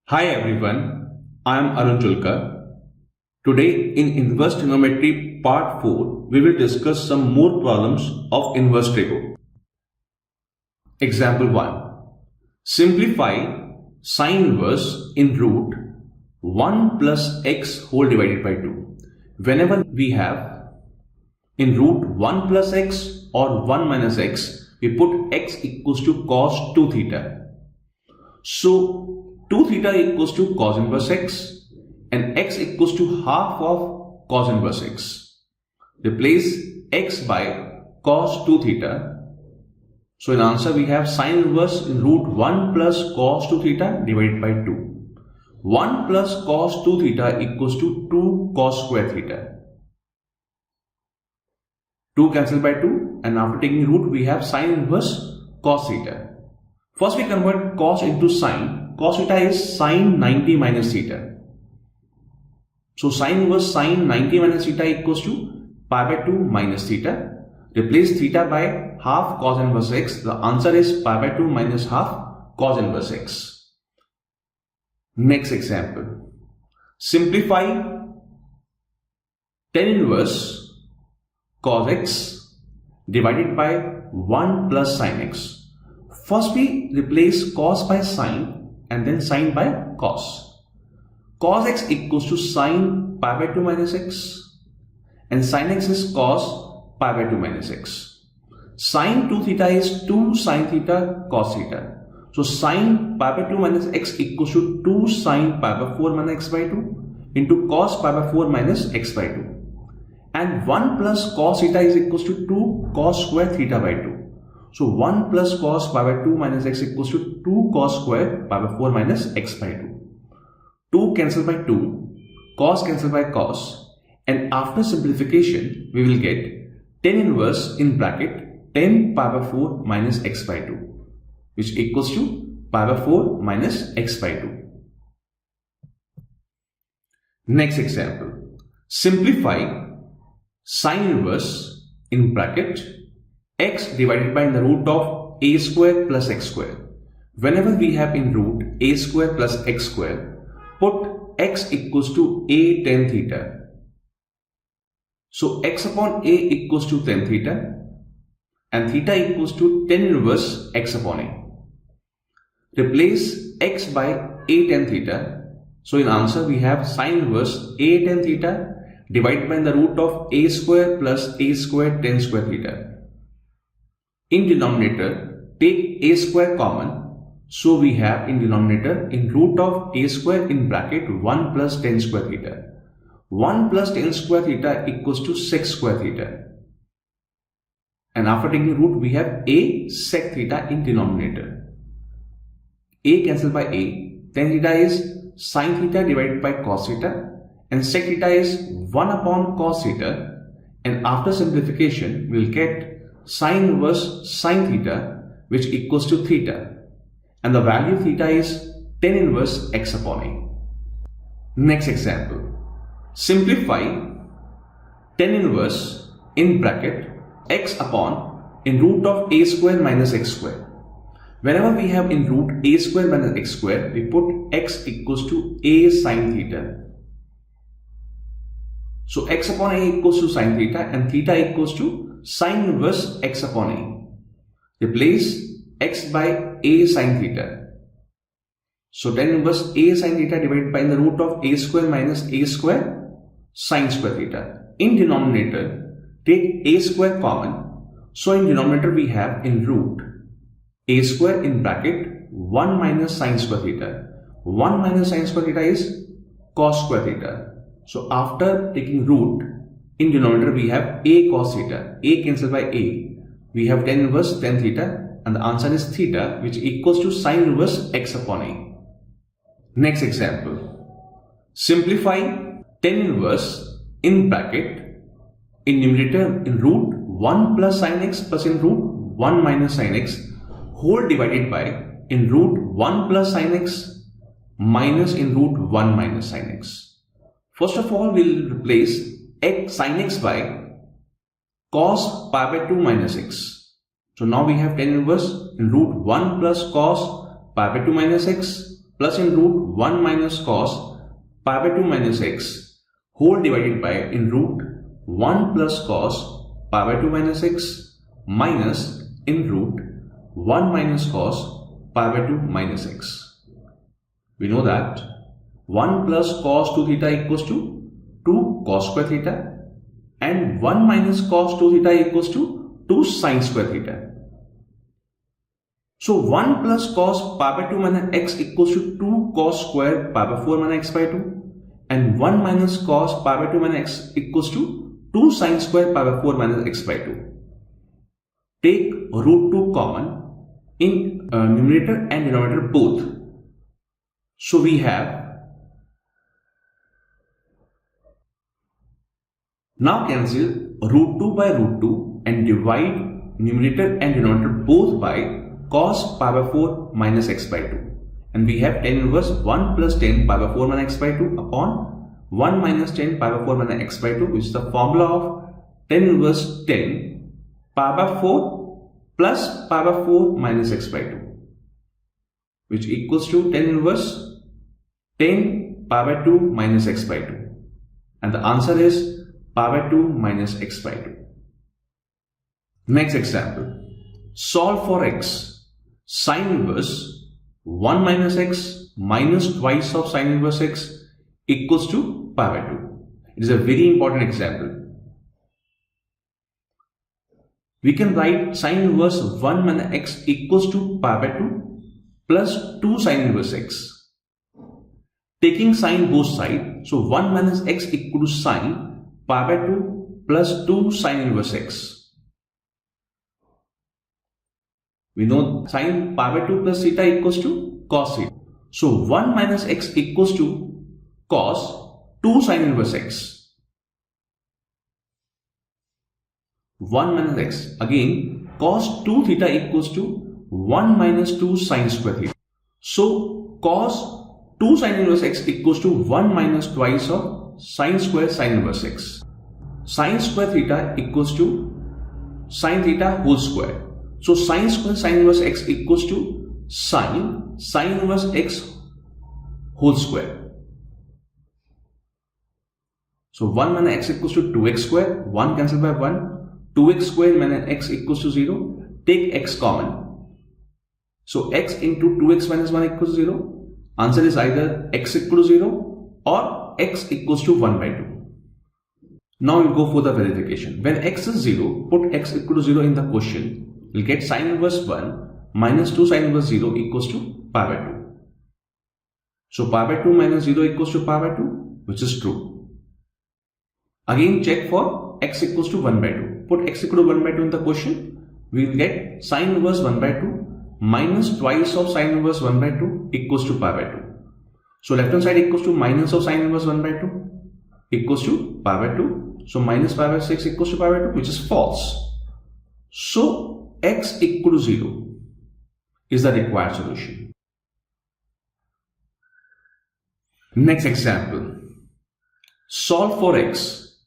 Hi everyone, I am Julka. Today in Inverse Trigonometry Part 4, we will discuss some more problems of inverse trigo. Example 1. Simplify sine inverse in root 1 plus x whole divided by 2. Whenever we have in root 1 plus x or 1 minus x, we put x equals to cos 2 theta. So 2 theta equals to cos inverse x and x equals to half of cos inverse x. Replace x by cos 2 theta. So in answer we have sine inverse in root 1 plus cos 2 theta divided by 2. 1 plus cos 2 theta equals to 2 cos square theta. 2 cancel by 2 and after taking root we have sine inverse cos theta. First we convert cos into sine. Cos theta is sine 90 minus theta. So sine inverse sine 90 minus theta equals to pi by 2 minus theta. Replace theta by half cos inverse x. The answer is pi by 2 minus half cos inverse x. Next example. Simplify tan inverse cos x divided by 1 plus sin x. First we replace cos by sine and then sine by cos. Cos x equals to sine pi by 2 minus x and sine x is cos pi by 2 minus x. Sine 2 theta is 2 sine theta cos theta. So sine pi by 2 minus x equals to 2 sine pi by 4 minus x by 2 into cos pi by 4 minus x by 2. And 1 plus cos theta is equals to 2 cos square theta by 2. So 1 plus cos pi by 2 minus x equals to 2 cos square pi by 4 minus x by 2. 2 cancel by 2, cos cancel by cos, and after simplification we will get tan inverse in bracket 10 pi by 4 minus x by 2, which equals to pi by 4 minus x by 2. Next example. Simplify sine inverse in bracket x divided by the root of a square plus x square. Whenever we have in root a square plus x square, put x equals to a tan theta. So x upon a equals to tan theta and theta equals to tan inverse x upon a. Replace x by a tan theta. So in answer we have sine inverse a tan theta divided by the root of a square plus a square tan square theta. In denominator, take a square common. So we have in denominator in root of a square in bracket 1 plus tan square theta. 1 plus tan square theta equals to sec square theta. And after taking root we have a sec theta in denominator. A cancel by a. Tan theta is sin theta divided by cos theta. And sec theta is 1 upon cos theta. And after simplification we will get sine inverse sine theta which equals to theta, and the value of theta is tan inverse x upon a. Next example. Simplify tan inverse in bracket x upon in root of a square minus x square. Whenever we have in root a square minus x square, we put x equals to a sine theta. So x upon a equals to sine theta and theta equals to sine inverse x upon a. Replace x by a sine theta. So tan inverse a sine theta divided by the root of a square minus a square sine square theta. In denominator, take a square common. So in denominator we have in root a square in bracket 1 minus sine square theta. 1 minus sine square theta is cos square theta. So after taking root, in denominator we have a cos theta. A cancelled by a. We have tan inverse tan theta and the answer is theta which equals to sine inverse x upon a. Next example. Simplify tan inverse in bracket in numerator in root 1 plus sin x plus in root 1 minus sin x whole divided by in root 1 plus sin x minus in root 1 minus sin x. First of all, we will replace x sin x by cos pi by 2 minus x. So now we have tan inverse in root 1 plus cos pi by 2 minus x plus in root 1 minus cos pi by 2 minus x whole divided by in root 1 plus cos pi by 2 minus x minus in root 1 minus cos pi by 2 minus x. We know that 1 plus cos 2 theta equals to 2 cos square theta and 1 minus cos 2 theta equals to 2 sin square theta. So 1 plus cos pi by 2 minus x equals to 2 cos square pi by 4 minus x by 2 and 1 minus cos pi by 2 minus x equals to 2 sin square pi by 4 minus x by 2. Take root 2 common in numerator and denominator both. So we have, now cancel root 2 by root 2 and divide numerator and denominator both by cos pi by 4 minus x by 2. And we have tan inverse 1 plus 10 pi by 4 minus x by 2 upon 1 minus 10 pi by 4 minus x by 2, which is the formula of tan inverse 10 pi by 4 plus pi by 4 minus x by 2, which equals to tan inverse 10 pi by 2 minus x by 2. And the answer is pi by 2 minus x by 2. Next example. Solve for x. Sine inverse 1 minus x minus twice of sine inverse x equals to pi by 2. It is a very important example. We can write sine inverse 1 minus x equals to pi by 2 plus 2 sine inverse x. Taking sine both sides, so 1 minus x equal to sine pi by 2 plus 2 sine inverse x. We know sine pi by 2 plus theta equals to cos theta. So 1 minus x equals to cos 2 sine inverse x. 1 minus x. Again, cos 2 theta equals to 1 minus 2 sine square theta. So cos 2 sine inverse x equals to 1 minus twice of sine square sine inverse x. Sine square theta equals to sine theta whole square. So sine square sine inverse x equals to sine inverse x whole square. So 1 minus x equals to 2x square, 1 cancelled by 1, 2x square minus x equals to 0, take x common. So x into 2x minus 1 equals to 0. Answer is either x equal to 0 or x equals to 1 by 2. Now we'll go for the verification. When x is 0, put x equal to 0 in the question. We'll get sine inverse 1 minus 2 sine inverse 0 equals to pi by 2. So pi by 2 minus 0 equals to pi by 2, which is true. Again check for x equals to 1 by 2. Put x equal to 1 by 2 in the question. We'll get sine inverse 1 by 2 minus twice of sine inverse 1 by 2 equals to pi by 2. So left hand side equals to minus of sine inverse 1 by 2 equals to pi by 2. So minus pi by 6 equals to pi by 2, which is false. So x equal to 0 is the required solution. Next example. Solve for x,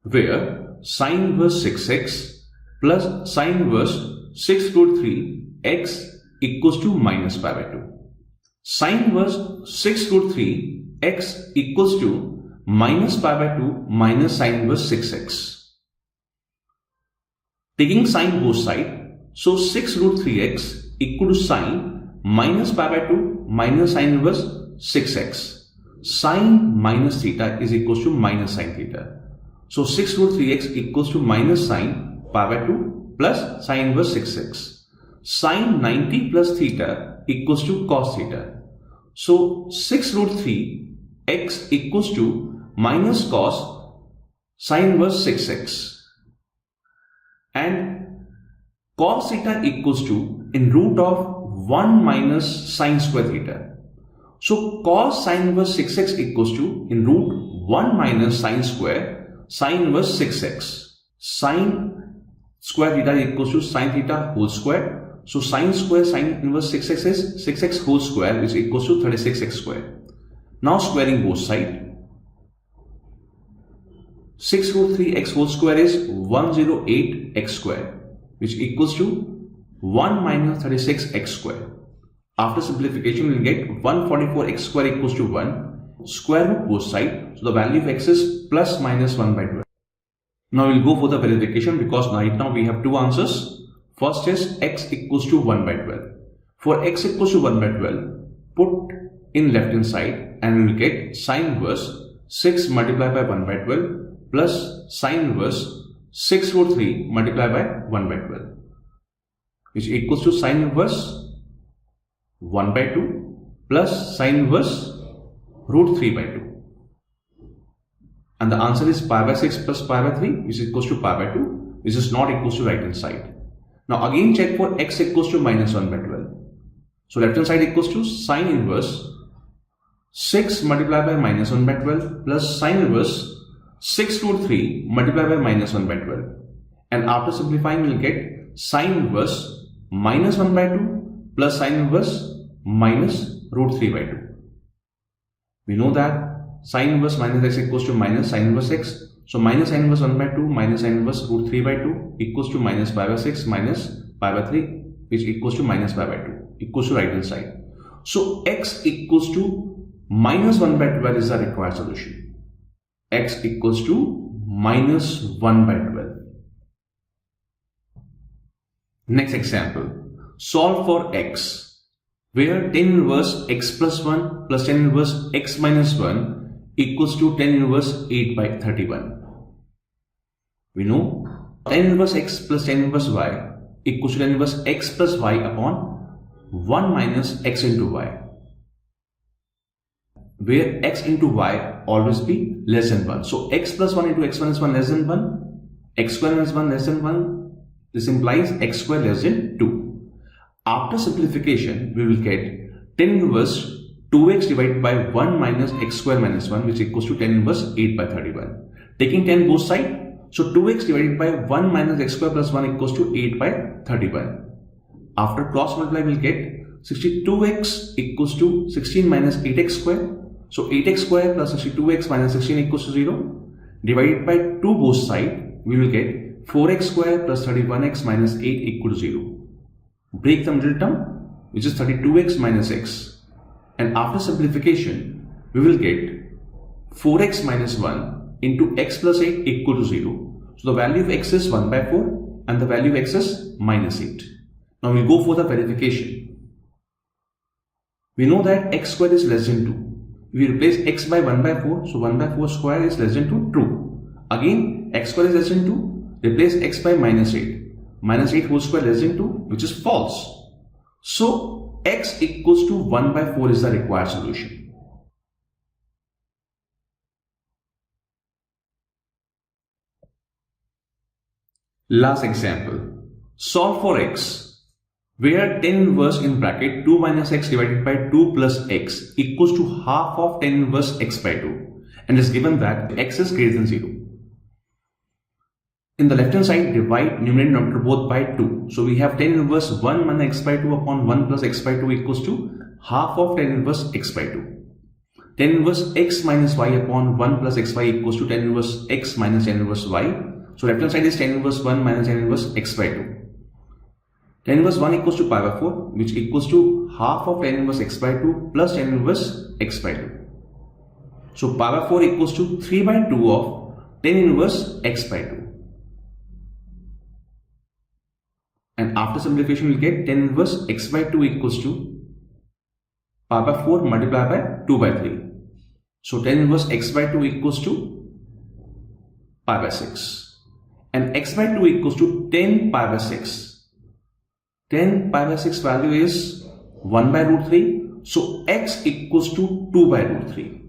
where sine inverse 6x plus sine inverse 6 root 3 x equals to minus pi by 2. Sine inverse 6 root 3 x equals to minus pi by 2 minus sine inverse 6x. Taking sine both sides, so 6 root 3x equal to sine minus pi by 2 minus sine inverse 6x. Sine minus theta is equals to minus sine theta. So 6 root 3x equals to minus sine pi by 2 plus sine inverse 6x. Sine 90 plus theta equals to cos theta. So 6 root 3 x equals to minus cos sine inverse 6x. And cos theta equals to in root of 1 minus sine square theta. So cos sine inverse 6x equals to in root 1 minus sine square sine inverse 6x. Sine square theta equals to sine theta whole square. So sine square sine inverse 6x is 6x whole square, which equals to 36x square. Now squaring both sides. 6 root 3x whole square is 108x square, which equals to 1 minus 36x square. After simplification, we will get 144x square equals to 1. Square root both sides. So the value of x is plus minus 1 by 12. Now we'll go for the verification because right now we have two answers. First is x equals to 1 by 12. For x equals to 1 by 12, put in left hand side and we will get sine inverse 6 multiplied by 1 by 12 plus sine inverse 6 root 3 multiplied by 1 by 12, which equals to sine inverse 1 by 2 plus sine inverse root 3 by 2. And the answer is pi by 6 plus pi by 3, which is equals to pi by 2, which is not equals to right hand side. Now again check for x equals to minus 1 by 12. So left hand side equals to sine inverse 6 multiplied by minus 1 by 12 plus sine inverse 6 root 3 multiplied by minus 1 by 12. And after simplifying we will get sine inverse minus 1 by 2 plus sine inverse minus root 3 by 2. We know that sine inverse minus x equals to minus sine inverse x. So minus sine inverse 1 by 2 minus sine inverse root 3 by 2 equals to minus pi by 6 minus pi by 3, which equals to minus pi by 2, equals to right hand side. So x equals to minus 1 by 12 is the required solution. X equals to minus 1 by 12. Next example. Solve for x, where tan inverse x plus 1 plus tan inverse x minus 1 equals to tan inverse 8 by 31. We know tan inverse x plus tan inverse y equals to tan inverse x plus y upon 1 minus x into y, where x into y always be less than 1. So x plus 1 into x minus 1 less than 1, x square minus 1 less than 1. This implies x square less than 2. After simplification, we will get tan inverse 2x divided by 1 minus x square minus 1, which equals to tan inverse 8 by 31. Taking tan both sides, so 2x divided by 1 minus x square plus 1 equals to 8 by 31. After cross multiply, we will get 62x equals to 16 minus 8x square. So 8x square plus 62x minus 16 equals to 0. Divided by 2 both sides, we will get 4x square plus 31x minus 8 equal to 0. Break the middle term, which is 32x minus x. And after simplification, we will get 4x minus 1 into x plus 8 equal to 0. So the value of x is 1 by 4 and the value of x is minus 8. Now we will go for the verification. We know that x squared is less than 2. We replace x by 1 by 4, so 1 by 4 square is less than 2, true. Again, x square is less than 2, replace x by minus 8. Minus 8 whole square less than 2, which is false. So, x equals to 1 by 4 is the required solution. Last example. Solve for x, where tan inverse in bracket 2 minus x divided by 2 plus x equals to half of tan inverse x by 2, and is given that x is greater than 0. In the left hand side, divide numerator and denominator both by 2. So we have tan inverse 1 minus x by 2 upon 1 plus x by 2 equals to half of tan inverse x by 2. Tan inverse x minus y upon 1 plus xy equals to tan inverse x minus tan inverse y. So left hand side is tan inverse 1 minus tan inverse x by 2. Tan inverse 1 equals to pi by 4, which equals to half of tan inverse x by 2 plus tan inverse x by 2. So pi by 4 equals to 3 by 2 of tan inverse x by 2. And after simplification, we will get tan inverse x by 2 equals to pi by 4 multiplied by 2 by 3. So tan inverse x by 2 equals to pi by 6. And x by 2 equals to 10 pi by 6. 10 pi by 6 value is 1 by root 3. So x equals to 2 by root 3.